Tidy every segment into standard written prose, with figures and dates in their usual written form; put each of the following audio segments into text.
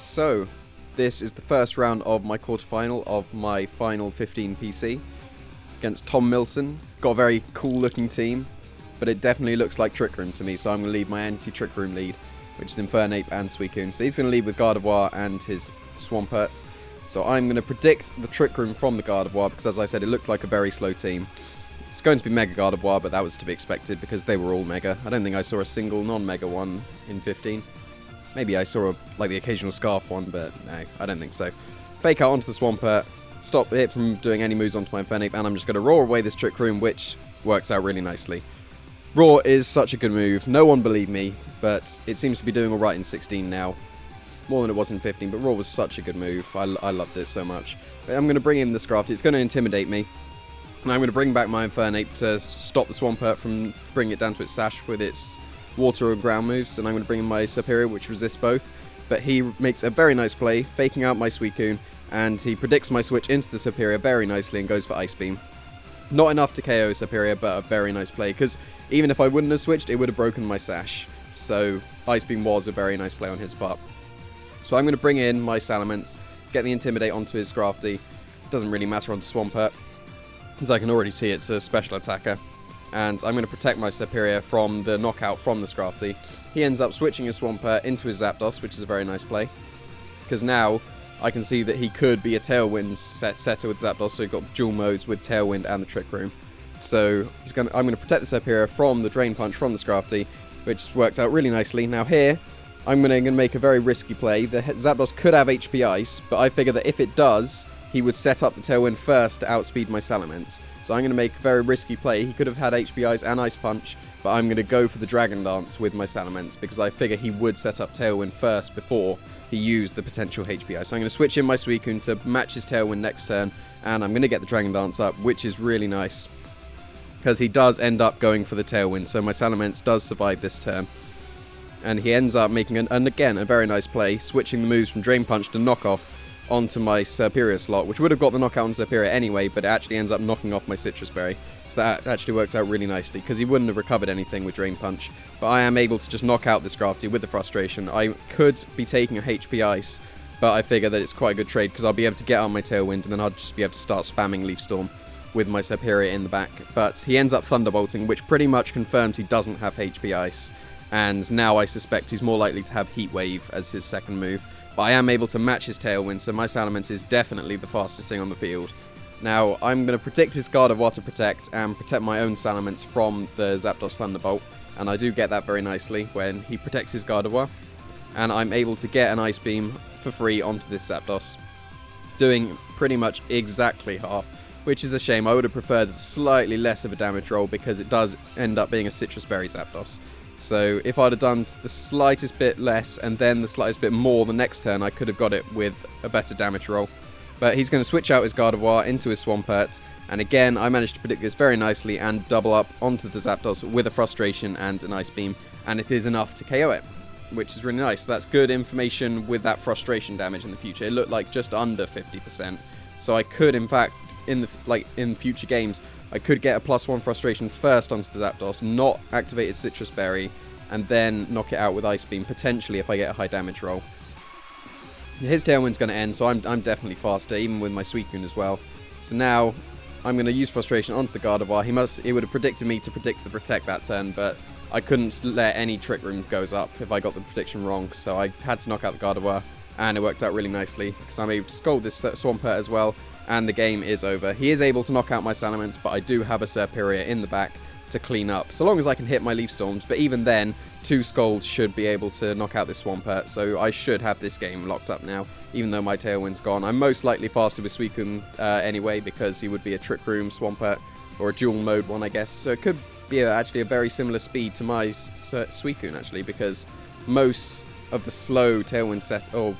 So, this is the first round of my quarterfinal of my final 15 PC against Tom Milson. Got a very cool looking team, but it definitely looks like Trick Room to me, so I'm going to lead my anti-Trick Room lead, which is Infernape and Suicune. So he's going to lead with Gardevoir and his Swampert. So I'm going to predict the Trick Room from the Gardevoir, because as I said, it looked like a very slow team. It's going to be Mega Gardevoir, but that was to be expected because they were all Mega. I don't think I saw a single non-Mega one in 15. Maybe I saw the occasional Scarf one, but no, I don't think so. Fake out onto the Swampert, stop it from doing any moves onto my Infernape, and I'm just going to roar away this Trick Room, which works out really nicely. Roar is such a good move. No one believed me, but it seems to be doing alright in 16 now. More than it was in 15, but Roar was such a good move. I loved it so much. But I'm going to bring in the Scrafty. It's going to intimidate me. And I'm going to bring back my Infernape to stop the Swampert from bringing it down to its Sash with its water or ground moves. And I'm going to bring in my Superior, which resists both. But he makes a very nice play, faking out my Suicune. And he predicts my switch into the Superior very nicely and goes for Ice Beam. Not enough to KO Superior, but a very nice play. Because even if I wouldn't have switched, it would have broken my Sash. So Ice Beam was a very nice play on his part. So I'm going to bring in my Salamence, get the Intimidate onto his Scrafty. Doesn't really matter on Swampert, as I can already see it's a special attacker. And I'm going to protect my Superior from the knockout from the Scrafty. He ends up switching his Swampert into his Zapdos, which is a very nice play. Because now I can see that he could be a Tailwind setter with Zapdos, so you've got the dual modes with Tailwind and the Trick Room. So I'm going to protect the Superior from the Drain Punch from the Scrafty, which works out really nicely. Now here, I'm going to make a very risky play. The Zapdos could have HP Ice, but I figure that if it does, he would set up the Tailwind first to outspeed my Salamence. So I'm going to make a very risky play. He could have had HP Ice and Ice Punch, but I'm going to go for the Dragon Dance with my Salamence, because I figure he would set up Tailwind first before he used the potential HP Ice. So I'm going to switch in my Suicune to match his Tailwind next turn, and I'm going to get the Dragon Dance up, which is really nice, because he does end up going for the Tailwind, so my Salamence does survive this turn. And he ends up making, again, a very nice play, switching the moves from Drain Punch to Knock Off onto my Superior slot, which would have got the knockout on Superior anyway, but it actually ends up knocking off my Citrus Berry. So that actually works out really nicely, because he wouldn't have recovered anything with Drain Punch. But I am able to just knock out this Scrafty with the Frustration. I could be taking a HP Ice, but I figure that it's quite a good trade, because I'll be able to get on my Tailwind, and then I'll just be able to start spamming Leaf Storm with my Superior in the back. But he ends up Thunderbolting, which pretty much confirms he doesn't have HP Ice. And now I suspect he's more likely to have Heat Wave as his second move. But I am able to match his Tailwind, so my Salamence is definitely the fastest thing on the field. Now, I'm going to predict his Gardevoir to protect, and protect my own Salamence from the Zapdos Thunderbolt. And I do get that very nicely when he protects his Gardevoir. And I'm able to get an Ice Beam for free onto this Zapdos, doing pretty much exactly half. Which is a shame. I would have preferred slightly less of a damage roll, because it does end up being a Citrus Berry Zapdos. So if I'd have done the slightest bit less and then the slightest bit more the next turn, I could have got it with a better damage roll. But he's going to switch out his Gardevoir into his Swampert, and again I managed to predict this very nicely and double up onto the Zapdos with a Frustration and an Ice Beam, and it is enough to KO it, which is really nice. So that's good information with that Frustration damage in the future. It looked like just under 50%, so I could in fact in future games, I could get a +1 Frustration first onto the Zapdos, not activate its Citrus Berry, and then knock it out with Ice Beam, potentially if I get a high damage roll. His Tailwind's going to end, so I'm definitely faster, even with my Suicune as well. So now, I'm going to use Frustration onto the Gardevoir. He would have predicted me to predict the Protect that turn, but I couldn't let any Trick Room goes up if I got the prediction wrong, so I had to knock out the Gardevoir, and it worked out really nicely, because I'm able to Scold this Swampert as well, and the game is over. He is able to knock out my Salamence, but I do have a Superior in the back to clean up, so long as I can hit my Leaf Storms, but even then, 2 Scolds should be able to knock out this Swampert, so I should have this game locked up now, even though my Tailwind's gone. I'm most likely faster with Suicune anyway, because he would be a Trick Room Swampert, or a dual mode one, I guess, so it could be actually a very similar speed to my Suicune, actually, because most of the slow Tailwind set, or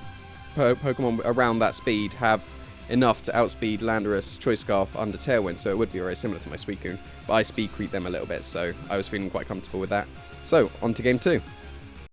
Pokemon around that speed have enough to outspeed Landorus, Choice Scarf under Tailwind, so it would be very similar to my Suicune, but I speed creep them a little bit, so I was feeling quite comfortable with that. So, on to game 2.